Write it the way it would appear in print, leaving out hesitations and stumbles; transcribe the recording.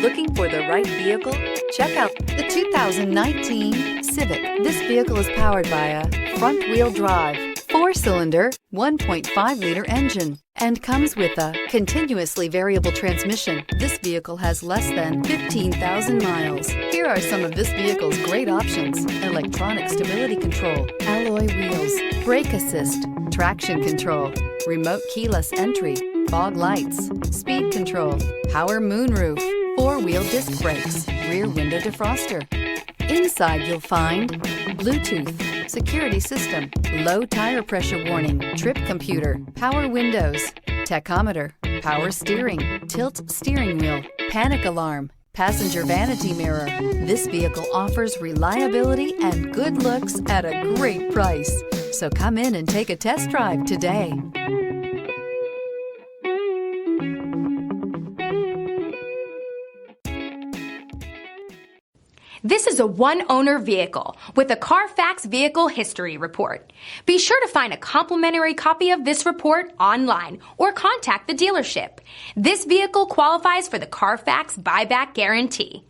Looking for the right vehicle? Check out the 2019 Civic. This vehicle is powered by a front-wheel drive, 4-cylinder, 1.5-liter engine, and comes with a continuously variable transmission. This vehicle has less than 15,000 miles. Here are some of this vehicle's great options: electronic stability control, alloy wheels, brake assist, traction control, remote keyless entry, fog lights, speed control, power moonroof, 4-wheel disc brakes, rear window defroster. Inside you'll find Bluetooth, security system, low tire pressure warning, trip computer, power windows, tachometer, power steering, tilt steering wheel, panic alarm, passenger vanity mirror. This vehicle offers reliability and good looks at a great price. So come in and take a test drive today. This is a one-owner vehicle with a CARFAX Vehicle History Report. Be sure to find a complimentary copy of this report online or contact the dealership. This vehicle qualifies for the CARFAX Buyback Guarantee.